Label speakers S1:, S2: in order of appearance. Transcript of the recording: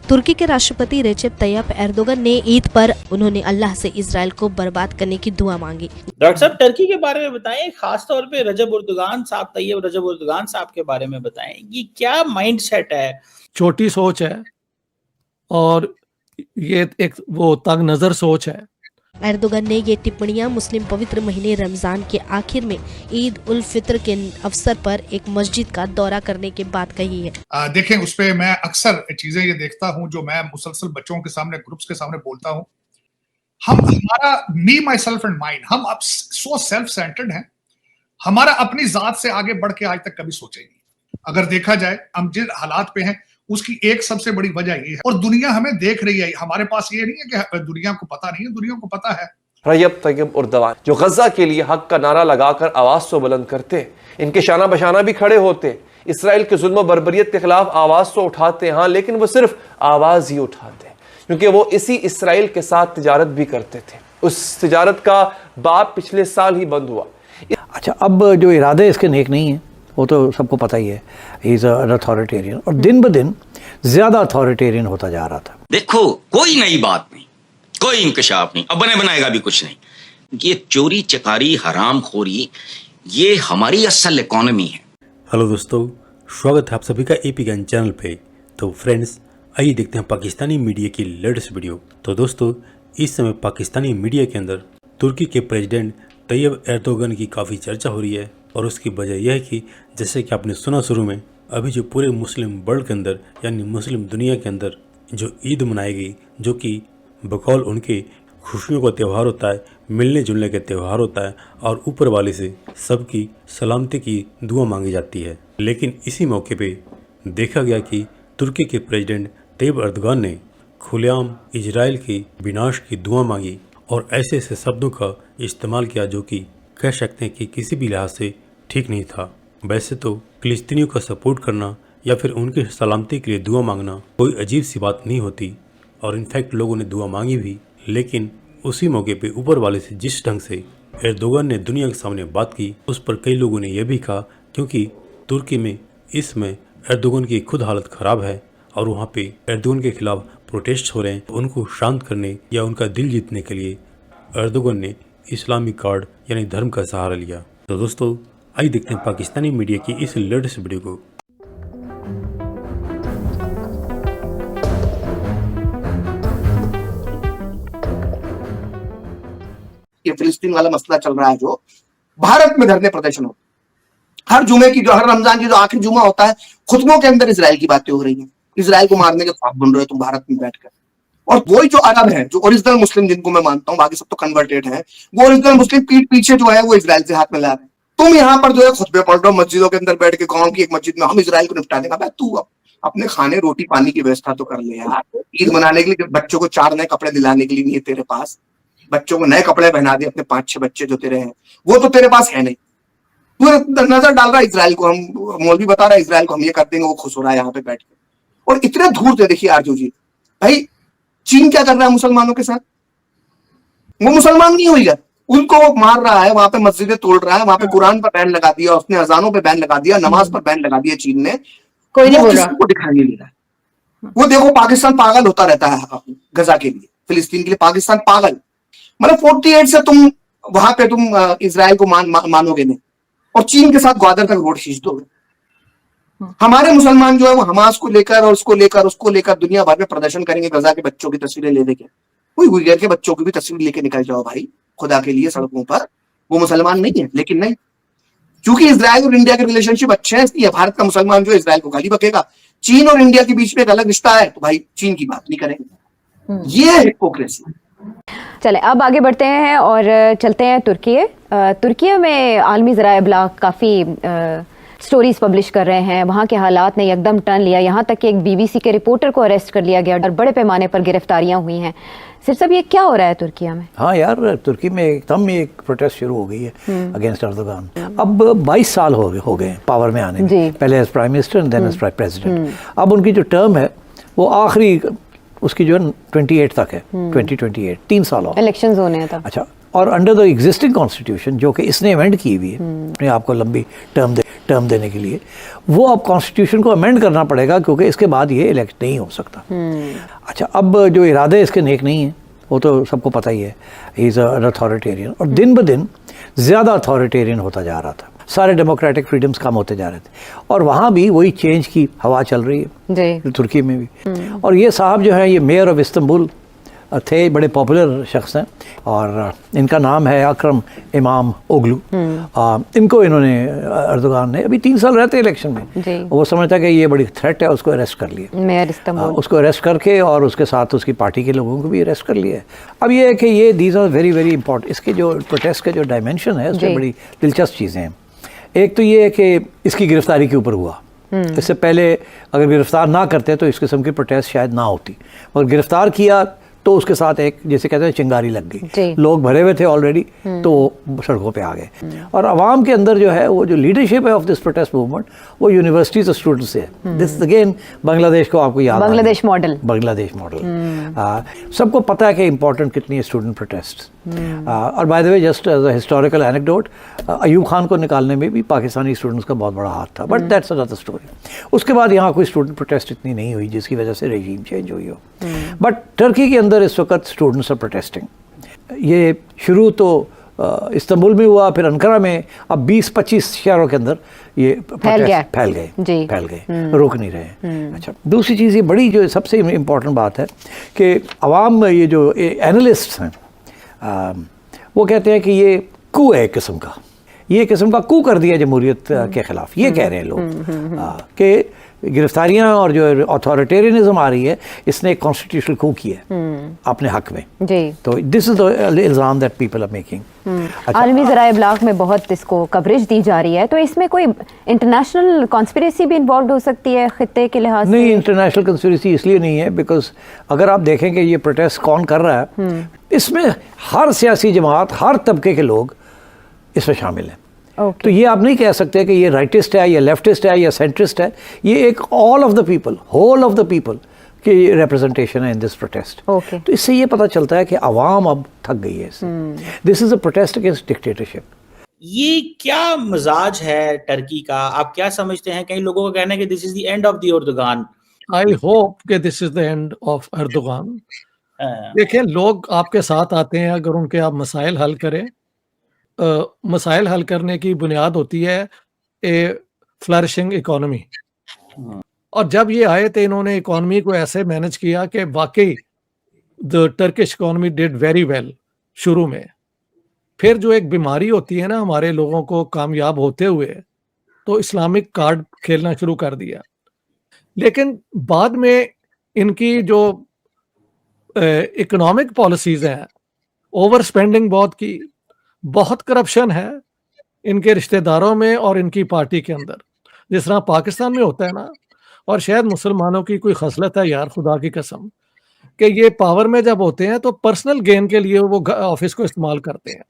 S1: तुर्की के राष्ट्रपति Recep Tayyip Erdogan ने ईद पर उन्होंने अल्लाह से इजराइल को बर्बाद करने की दुआ मांगी।
S2: डॉक्टर साहब टर्की के बारे में बताएं, खासतौर पे तैयब एर्दोगान साहब के बारे में बताएं कि क्या माइंड सेट है।
S3: छोटी सोच है और ये एक वो तंग नजर सोच है।
S1: एर्दोगन ने ये टिप्पणियां मुस्लिम पवित्र महीने रमजान के आखिर में ईद उल फित्र के अवसर पर एक मस्जिद का दौरा करने के बाद कही है।
S4: देखें, उस पे मैं अक्सर चीजें ये देखता हूं जो मैं मुसलसल बच्चों के सामने, ग्रुप्स के सामने बोलता हूं। हमारा मी माई सेल्फ एंड माइंड, हम अब सो सेल्फ सेंटर्ड हैं, हमारा अपनी जात से आगे बढ़ के आज तक कभी सोचे नहीं। अगर देखा जाए हम जिन हालात पे हैं उसकी एक सबसे बड़ी वजह ये है, और दुनिया हमें देख रही है। हमारे पास ये नहीं है कि दुनिया को पता नहीं है, दुनिया को पता है।
S5: रजब तैयब एर्दोगान जो गजा के लिए हक का नारा लगाकर आवाज तो बुलंद करते, इनके शाना बशाना भी खड़े होते, इसराइल के जुल्म बर्बरियत के खिलाफ आवाज तो उठाते, हाँ, लेकिन वो सिर्फ आवाज ही उठाते, क्योंकि वो इसी इसराइल के साथ तिजारत भी करते थे। उस तिजारत का बाब पिछले साल ही बंद हुआ।
S6: अच्छा, अब जो इरादे इसके नेक नहीं है वो तो सबको पता ही है। ही इज एन अथॉरिटेरियन और दिन ब दिन ज्यादा अथॉरिटेरियन होता जा रहा था।
S7: देखो, कोई नई बात नहीं, कोई इंकशाफ नहीं, अब बने बनाएगा भी कुछ नहीं। ये चोरी चकारी हराम खोरी ये हमारी असल इकोनॉमी है।
S8: हेलो दोस्तों, स्वागत है आप सभी का एपी ज्ञान चैनल पे। तो फ्रेंड्स, आइए देखते हैं पाकिस्तानी मीडिया की लेटेस्ट वीडियो। तो दोस्तों, इस समय पाकिस्तानी मीडिया के अंदर तुर्की के प्रेसिडेंट तैयब एर्दोगन की काफ़ी चर्चा हो रही है, और उसकी वजह यह है कि जैसे कि आपने सुना शुरू में, अभी जो पूरे मुस्लिम वर्ल्ड के अंदर यानी मुस्लिम दुनिया के अंदर जो ईद मनाई गई, जो कि बकौल उनके खुशियों का त्यौहार होता है, मिलने जुलने का त्यौहार होता है, और ऊपर वाले से सबकी सलामती की दुआ मांगी जाती है। लेकिन इसी मौके पे देखा गया कि तुर्की के प्रेसिडेंट तैयब एर्दोगान ने खुलेआम इजराइल की विनाश की दुआ मांगी और ऐसे ऐसे शब्दों का इस्तेमाल किया जो कि कह सकते हैं कि किसी भी लिहाज से ठीक नहीं था। वैसे तो फिलिस्तीनियों का सपोर्ट करना या फिर उनकी सलामती के लिए दुआ मांगना कोई अजीब सी बात नहीं होती, और इनफैक्ट लोगों ने दुआ मांगी भी। लेकिन उसी मौके पे ऊपर वाले से जिस ढंग से एर्दोगान ने दुनिया के सामने बात की, उस पर कई लोगों ने यह भी कहा, क्योंकि तुर्की में इस समय एर्दोगान की खुद हालत ख़राब है और वहाँ पे एर्दोगान के खिलाफ प्रोटेस्ट हो रहे हैं, उनको शांत करने या उनका दिल जीतने के लिए एर्दोगान ने इस्लामी कार्ड यानी धर्म का सहारा लिया। तो दोस्तों, आइए देखते हैं पाकिस्तानी मीडिया की इस लेटेस्ट वीडियो को।
S9: ये फिलिस्तीन वाला मसला चल रहा है, जो भारत में धरने प्रदर्शन होते, हर जुमे की, जो हर रमजान की जो आखिरी जुमा होता है, खुतबों के अंदर इजराइल की बातें हो रही हैं। इजराइल को मारने के ख्वाब बुन रहे हो तुम भारत में बैठकर। और वही जो अरब है, जो ओरिजिनल मुस्लिम जिनको मैं मानता हूँ, बाकी सब तो कन्वर्टेड है, वो ओरिजिनल मुस्लिम पीठ पीछे जो है वो इजराइल से हाथ में ला रहे हैं। तुम यहाँ पर जो है खुतबे पढ़ रहे हो मस्जिदों के अंदर बैठ के, गांव की एक मस्जिद में हम इजराइल को निपटा देंगे। भाई तू अपने खाने रोटी पानी की व्यवस्था तो कर ले यार। ईद मनाने के लिए बच्चों को 4 नए कपड़े दिलाने के लिए नहीं है तेरे पास, बच्चों को नए कपड़े पहना दे, अपने 5-6 बच्चे जो तेरे हैं वो तो तेरे पास है नहीं। तू नजर डाल रहा है इजराइल को, हम मौलवी बता रहा है इजराइल को हम ये कर देंगे, वो खुश हो रहा है यहाँ पे बैठ के। और इतने धूर्त है, देखिए आरजू जी, भाई चीन क्या कर रहा है मुसलमानों के साथ? वो मुसलमान नहीं हुई है, उनको वो मार रहा है, वहां पे मस्जिदें तोड़ रहा है, वहां पे कुरान पर बैन लगा दिया, उसने अजानों पे बैन लगा दिया, नमाज पर बैन लगा दिया चीन ने। कोई नहीं बोल रहा, को दिखाई नहीं दे रहा है। वो देखो पाकिस्तान पागल होता रहता है गजा के लिए, फिलिस्तीन के लिए पाकिस्तान पागल। मतलब 48 से तुम वहां पे तुम इजराइल को मानोगे नहीं, और चीन के साथ ग्वादर तक रोड खींच दोगे। हमारे मुसलमान जो है वो हमास को लेकर और उसको लेकर दुनिया भर में प्रदर्शन करेंगे, गजा के बच्चों की तस्वीरें ले देंगे। कोई उइगर के बच्चों की भी तस्वीर लेके निकल जाओ भाई, खुदा के लिए सड़कों पर। वो मुसलमान नहीं है, लेकिन नहीं, क्योंकि इजराइल और इंडिया के रिलेशनशिप अच्छे हैं, इसलिए भारत का मुसलमान जो इजराइल को गाली बकेगा। चीन और इंडिया के बीच में एक अलग रिश्ता है तो भाई चीन की बात नहीं करेंगे। ये है हिपोक्रेसी।
S10: चले अब आगे बढ़ते हैं और चलते हैं तुर्की में आलमी ज़राए इब्लाग काफ़ी स्टोरीज पब्लिश कर रहे हैं। वहाँ के हालात ने एकदम टर्न लिया, यहाँ तक कि एक बीबीसी के रिपोर्टर को अरेस्ट कर लिया गया और बड़े पैमाने पर गिरफ्तारियां हुई हैं। सिर्फ सब ये क्या हो रहा है तुर्की में?
S6: हाँ यार, तुर्की में एकदम एक प्रोटेस्ट शुरू हो गई है अगेंस्ट एर्दोगान। अब 22 साल हो गए पावर में आने में, पहले as prime minister and then as president. अब उनकी जो टर्म है वो आखिरी उसकी जो है 28 तक है, 2028, 3 साल और
S10: इलेक्शंस होने हैं तब।
S6: अच्छा, और अंडर द एग्जिस्टिंग कॉन्स्टिट्यूशन जो कि इसने इवेंट की हुई है, अपने आप को लंबी टर्म दे, टर्म देने के लिए, वो अब कॉन्स्टिट्यूशन को अमेंड करना पड़ेगा क्योंकि इसके बाद ये इलेक्ट नहीं हो सकता। अच्छा, अब जो इरादे इसके नेक नहीं है वो तो सबको पता ही है, ही इज़ एन अथॉरिटेरियन, और दिन ब दिन ज़्यादा अथॉरिटेरियन होता जा रहा था, सारे डेमोक्रेटिक फ्रीडम्स कम होते जा रहे थे, और वहाँ भी वही चेंज की हवा चल रही है तुर्की में भी। और ये साहब जो है, ये मेयर ऑफ इस्तांबुल थे, बड़े पॉपुलर शख्स हैं, और इनका नाम है अकरम इमाम ओगलू। इनको इन्होंने अर्दोगान ने अभी 3 साल रहते इलेक्शन में, वो समझता कि ये बड़ी थ्रेट है, उसको अरेस्ट कर लिया, मेयर इस्तांबुल, उसको अरेस्ट करके, और उसके साथ उसकी पार्टी के लोगों को भी अरेस्ट कर लिया है। अब ये है कि ये these are very very important, इसके जो प्रोटेस्ट का जो डायमेंशन है उसमें बड़ी दिलचस्प चीज़ें हैं। एक तो ये है कि इसकी गिरफ्तारी के ऊपर हुआ, इससे पहले अगर गिरफ्तार ना करते तो इस किस्म की प्रोटेस्ट शायद ना होती, और गिरफ्तार किया तो उसके साथ एक, जैसे कहते हैं, चिंगारी लग गई, लोग भरे हुए थे ऑलरेडी, तो सड़कों पे आ गए। और आवाम के अंदर जो है, वो जो लीडरशिप है ऑफ दिस प्रोटेस्ट मूवमेंट, वो यूनिवर्सिटीज और स्टूडेंट्स से है। दिस अगेन बांग्लादेश को आपको याद, बांग्लादेश मॉडल, सबको पता है कि इंपॉर्टेंट कितनी है स्टूडेंट प्रोटेस्ट। और by the way, just as a historical anecdote, Ayub Khan को निकालने में भी पाकिस्तानी स्टूडेंट्स का बहुत बड़ा हाथ था, बट दैट्स अनदर स्टोरी। उसके बाद यहाँ कोई स्टूडेंट प्रोटेस्ट इतनी नहीं हुई जिसकी वजह से रेजीम चेंज हुई हो। बट टर्की के अंदर इस वक्त स्टूडेंट्स आर प्रोटेस्टिंग। ये शुरू तो इस्तांबुल में हुआ, फिर अंकारा में, अब 20-25 शहरों के अंदर ये फैल गए, रोक नहीं रहे। अच्छा, दूसरी चीज़ ये बड़ी जो सबसे इम्पोर्टेंट बात है कि अवाम, ये जो एनालिस्ट्स हैं, वो कहते हैं कि ये कू है एक किस्म का, ये किस्म का कू कर दिया जमहूरियत के ख़िलाफ़, ये कह रहे हैं लोग कि गिरफ्तारियां और जो अथॉरिटेरियनिज्म आ रही है, इसने एक कॉन्स्टिट्यूशनल कू किया है अपने हक में जी। तो दिस इज द इल्ज़ाम दैट पीपल आर मेकिंग।
S10: आलमी ज़राए इब्लाग में बहुत इसको कवरेज दी जा रही है, तो इसमें कोई इंटरनेशनल कॉन्स्पिरेसी भी इन्वॉल्व हो सकती है खित्ते के लिहाज से?
S6: नहीं, इंटरनेशनल कॉन्स्पिरेसी इसलिए नहीं है बिकॉज अगर आप देखें कि ये प्रोटेस्ट कौन कर रहा है, इसमें हर सियासी जमात, हर तबके के लोग इसमें शामिल हैं। तो ये आप नहीं कह सकते कि ये राइटिस्ट है या लेफ्टिस्ट है या सेंट्रिस्ट है, ये एक all of the people, whole of the people की रिप्रेजेंटेशन है इन दिस प्रोटेस्ट। तो इससे ये पता चलता है कि आवाम अब थक गई है इससे। This is a protest against dictatorship.
S2: ये क्या मिजाज है टर्की का, आप क्या समझते हैं? कई लोगों का कहना है कि this is the end of the Erdogan.
S3: I hope कि this is the end of एर्दोगान। देखिए, लोग आपके साथ आते हैं अगर उनके आप मसाइल हल करें। मसाइल हल करने की बुनियाद होती है ए फ्लरिशिंग इकोनॉमी, और जब ये आए थे इन्होंने इकोनॉमी को ऐसे मैनेज किया कि वाकई the Turkish economy did very well शुरू में। फिर जो एक बीमारी होती है ना हमारे लोगों को कामयाब होते हुए, तो इस्लामिक कार्ड खेलना शुरू कर दिया। लेकिन बाद में इनकी जो इकोनॉमिक पॉलिसीज हैं, ओवर स्पेंडिंग बहुत की, बहुत करप्शन है इनके रिश्तेदारों में और इनकी पार्टी के अंदर, जिस तरह पाकिस्तान में होता है ना। और शायद मुसलमानों की कोई खसलत है यार, खुदा की कसम, कि ये पावर में जब होते हैं तो पर्सनल गेन के लिए वो ऑफिस को इस्तेमाल करते हैं।